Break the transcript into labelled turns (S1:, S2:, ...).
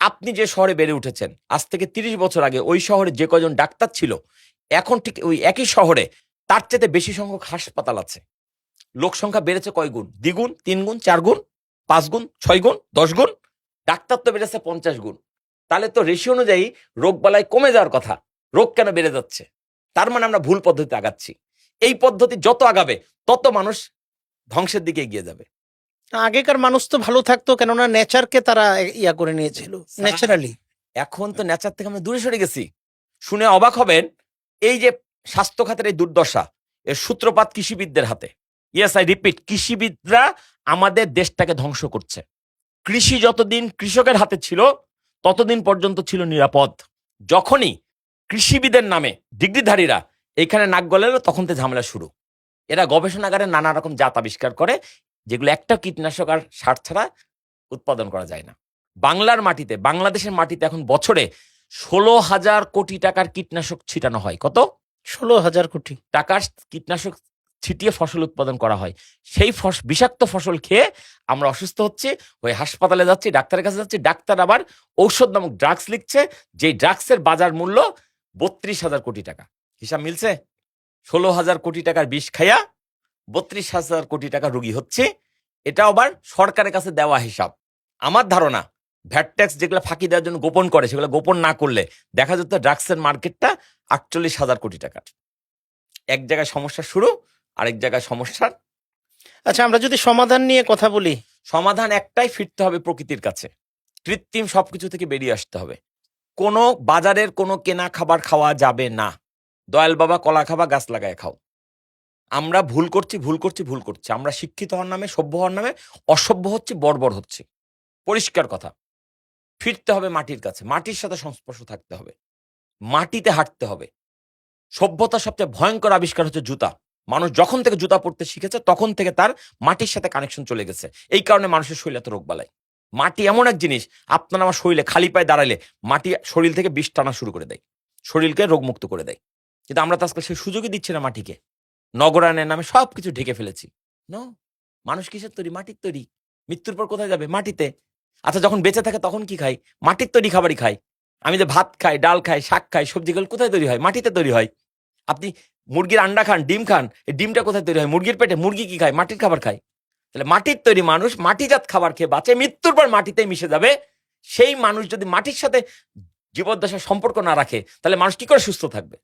S1: আপনি যে শহরে বেড়ে উঠেছেন, আজ থেকে 30 বছর আগে ওই শহরে যে কজন ডাক্তার ছিল, এখন ঠিক ওই একই শহরে তার চাইতে বেশি সংখ্যক হাসপাতাল আছে। লোক সংখ্যা বেড়েছে কয় গুণ? দ্বিগুণ, 3 গুণ, 4 গুণ, 5 গুণ, 6 গুণ, 10 গুণ। ডাক্তার তো বেড়েছে 50 গুণ। তাহলে তো রেশিও অনুযায়ী রোগবালাই কমে যাওয়ার কথা, রোগ কেন বেড়ে যাচ্ছে? তার মানে আমরা ভুল পদ্ধতিতে আগাচ্ছি। এই পদ্ধতি যত আগাবে তত মানুষ ধ্বংসের দিকে এগিয়ে যাবে।
S2: আগেকার মানুষ তো ভালো থাকতো, কেননা নেচারকে তারা ইয়া করে নিয়েছিল ন্যাচারালি।
S1: এখন তো নেচার থেকে আমরা দূরে সরে গেছি। শুনে অবাক হবেন, এই যে স্বাস্থ্য খাতের এই দুর্দশা, এর সূত্রপাত কৃষিবিদদের হাতে। ইয়েস, আই রিপিট, কৃষিবিদরা আমাদের দেশটাকে ধ্বংস করছে। কৃষি যতদিন কৃষকের হাতে ছিল ততদিন পর্যন্ত ছিল নিরাপদ। যখনই কৃষিবিদের নামে ডিগ্রিধারীরা এখানে নাক গলালো, তখন থেকে ঝামেলা শুরু। এরা গবেষণাগারে নানা রকম জাত আবিষ্কার করে, যেগুলো একটা কীটনাশক আর সার ছাড়া উৎপাদন করা যায় না। বাংলার মাটিতে, বাংলাদেশের মাটিতে এখন বছরে 16,000 কোটি টাকার কীটনাশক ছিটানো হয়। কত?
S2: 16,000 কোটি
S1: টাকার কীটনাশক ছিটিয়ে ফসল উৎপাদন করা হয়। সেই বিষাক্ত ফসল খেয়ে আমরা অসুস্থ হচ্ছি, ওই হাসপাতালে যাচ্ছি, ডাক্তারের কাছে যাচ্ছি, ডাক্তার আবার ঔষধ নামক ড্রাগস লিখছে, যেই ড্রাগসের বাজার মূল্য 32,000 কোটি টাকা। হিসাব মিলছে? 16,000 কোটি টাকার বিষ খাইয়া 32,000 কোটি টাকা রুগী হচ্ছে। এটা আবার সরকারের কাছে দেওয়া হিসাব। আমার ধারণা, ভ্যাট ট্যাক্স যেগুলো ফাঁকি দেওয়ার জন্য গোপন করে, সেগুলো গোপন না করলে দেখা যেত ড্রাগসের মার্কেটটা 48,000 কোটি টাকার। এক জায়গায় সমস্যা শুরু, আরেক জায়গায় সমস্যার।
S2: আচ্ছা, আমরা যদি সমাধান নিয়ে কথা বলি,
S1: সমাধান একটাই, ফিরতে হবে প্রকৃতির কাছে। কৃত্রিম সবকিছু থেকে বেরিয়ে আসতে হবে। কোনো বাজারের কোনো কেনা খাবার খাওয়া যাবে না। দয়াল বাবা কলা খাবা, গাছ লাগায় খাও। আমরা ভুল করছি, ভুল করছি, ভুল করছি। আমরা শিক্ষিত হওয়ার নামে, সভ্য হওয়ার নামে অসভ্য হচ্ছে, বর্বর হচ্ছে। পরিষ্কার কথা। ফিরতে হবে মাটির কাছে, মাটির সাথে সংস্পর্শ থাকতে হবে, মাটিতে হাঁটতে হবে। সভ্যতার সবচেয়ে ভয়ঙ্কর আবিষ্কার হচ্ছে জুতা। মানুষ যখন থেকে জুতা পড়তে শিখেছে তখন থেকে তার মাটির সাথে কানেকশন চলে গেছে। এই কারণে মানুষের শরীরে এত রোগ বালাই। মাটি এমন এক জিনিস, আপনার আমার শরীরে খালি পায়ে দাঁড়ালে মাটি শরীর থেকে বিষ টানা শুরু করে দেয়, শরীরকে রোগমুক্ত করে দেয়। কিন্তু আমরা তো আজকাল সেই সুযোগই দিচ্ছি না মাটিকে। নগরায়নের নামে সবকিছু ঢেকে ফেলেছি। নো, মানুষ কিসের তৈরি? মাটির তৈরি। মৃত্যুর পর কোথায় যাবে? মাটিতে। আচ্ছা, যখন বেঁচে থাকে তখন কি খাই? মাটির তৈরি খাবারই খাই। আমি যে ভাত খাই, ডাল খাই, শাক খাই, সবজিগুলো কোথায় তৈরি হয়? মাটিতে তৈরি হয়। আপনি মুরগির আন্ডা খান, ডিম খান, এই ডিমটা কোথায় তৈরি হয়? মুরগির পেটে। মুরগি কি খায়? মাটির খাবার খায়। তাহলে মাটির তৈরি মানুষ মাটিজাত খাবার খেয়ে বাঁচে, মৃত্যুর পর মাটিতে মিশে যাবে। সেই মানুষ যদি মাটির সাথে জীবদ্দশার সম্পর্ক না রাখে, তাহলে মানুষ কি করে সুস্থ থাকবে?